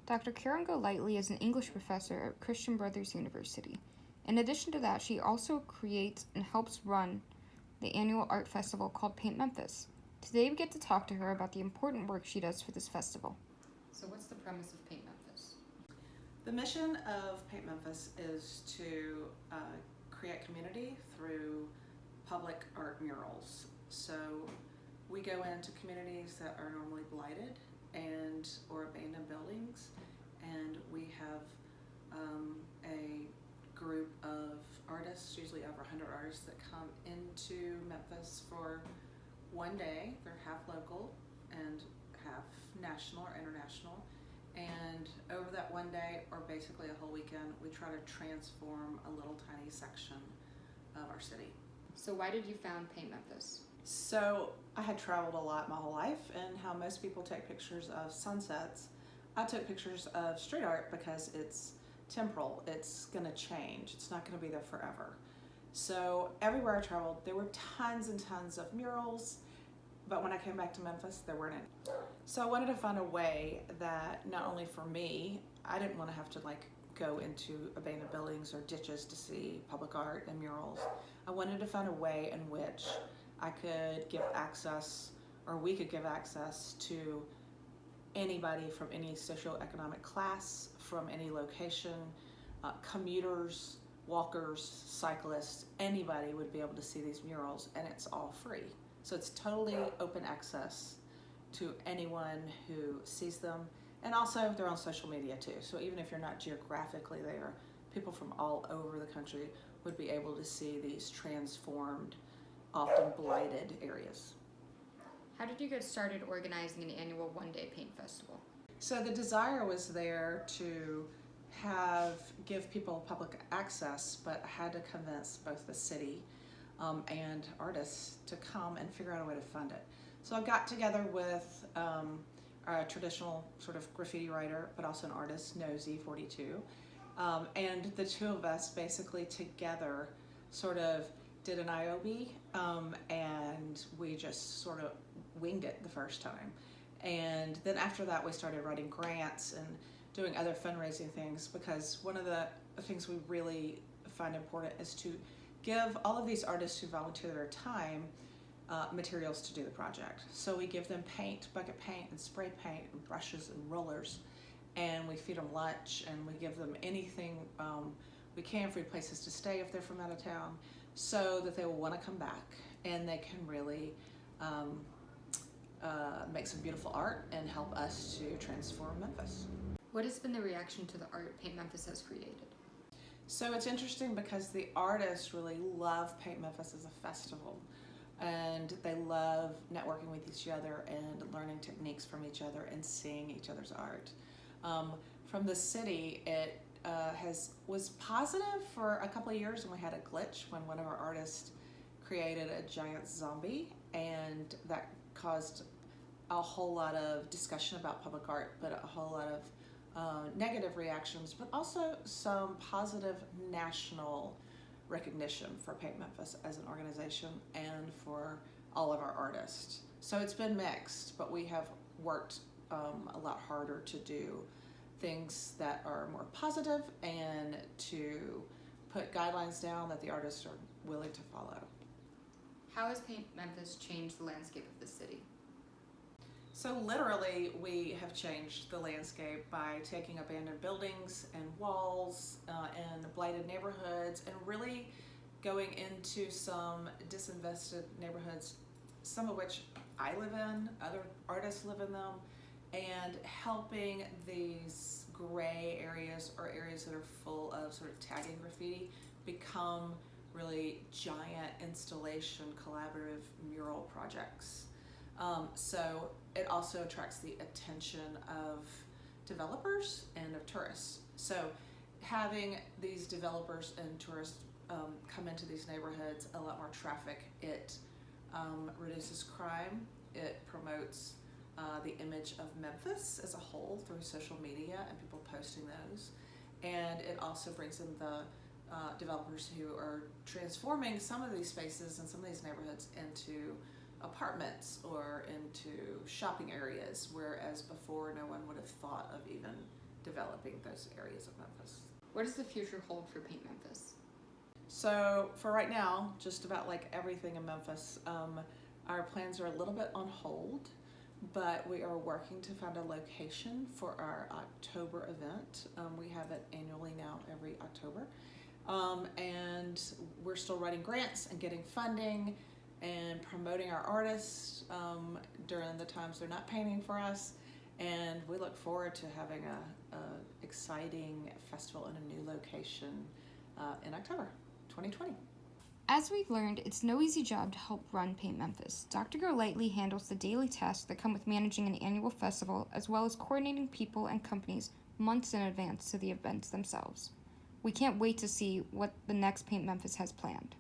Dr. Karen Golightly is an English professor at Christian Brothers University. In addition to that, she also creates and helps run the annual art festival called Paint Memphis. Today we get to talk to her about the important work she does for this festival. So what's the premise of Paint Memphis? The mission of Paint Memphis is to create community through public art murals. So we go into communities that are normally blighted and or abandoned buildings, and we have a group of artists, usually over 100 artists, that come into Memphis for one day. They're half local and half national or international. And over that one day, or basically a whole weekend, we try to transform a little tiny section of our city. So why did you found Paint Memphis? So I had traveled a lot my whole life, and how most people take pictures of sunsets, I took pictures of street art because it's temporal. It's going to change. It's not going to be there forever. So everywhere I traveled, there were tons and tons of murals, but when I came back to Memphis, there weren't any. So I wanted to find a way that not only for me, I didn't want to have to go into abandoned buildings or ditches to see public art and murals. I wanted to find a way in which I could give access, or we could give access to anybody from any socioeconomic class, from any location, commuters, walkers, cyclists, anybody would be able to see these murals, and it's all free. So it's totally open access to anyone who sees them, and also they're on social media too. So even if you're not geographically there, people from all over the country would be able to see these transformed, often blighted areas. How did you get started organizing an annual one-day paint festival? So the desire was there to give people public access, but I had to convince both the city and artists to come and figure out a way to fund it. So I got together with a traditional sort of graffiti writer, but also an artist, Nosy42, and the two of us basically together sort of did an IOB, and we just sort of winged it the first time. And then after that, we started writing grants and doing other fundraising things, because one of the things we really find important is to give all of these artists who volunteer their time materials to do the project. So we give them paint, bucket paint and spray paint and brushes and rollers, and we feed them lunch, and we give them anything we can, free places to stay if they're from out of town, so that they will want to come back and they can really make some beautiful art and help us to transform Memphis. What has been the reaction to the art Paint Memphis has created? So it's interesting because the artists really love Paint Memphis as a festival, and they love networking with each other and learning techniques from each other and seeing each other's art. From the city, it was positive for a couple of years, and we had a glitch when one of our artists created a giant zombie, and that caused a whole lot of discussion about public art, but a whole lot of negative reactions, but also some positive national recognition for Paint Memphis as an organization and for all of our artists. So it's been mixed, but we have worked a lot harder to do things that are more positive and to put guidelines down that the artists are willing to follow. How has Paint Memphis changed the landscape of the city? So literally, we have changed the landscape by taking abandoned buildings and walls and blighted neighborhoods, and really going into some disinvested neighborhoods, some of which I live in, other artists live in them, and helping these gray areas or areas that are full of sort of tagging graffiti become really giant installation, collaborative mural projects. So it also attracts the attention of developers and of tourists. So having these developers and tourists come into these neighborhoods, a lot more traffic, it reduces crime, it promotes the image of Memphis as a whole through social media and people posting those, and it also brings in the developers who are transforming some of these spaces and some of these neighborhoods into apartments or into shopping areas, whereas before no one would have thought of even developing those areas of Memphis. What does the future hold for Paint Memphis? So for right now, just about like everything in Memphis, our plans are a little bit on hold, but we are working to find a location for our October event. We have it annually now every October. And we're still writing grants and getting funding and promoting our artists during the times they're not painting for us. And we look forward to having a exciting festival in a new location in October 2020. As we've learned, it's no easy job to help run Paint Memphis. Dr. Golightly handles the daily tasks that come with managing an annual festival, as well as coordinating people and companies months in advance to the events themselves. We can't wait to see what the next Paint Memphis has planned.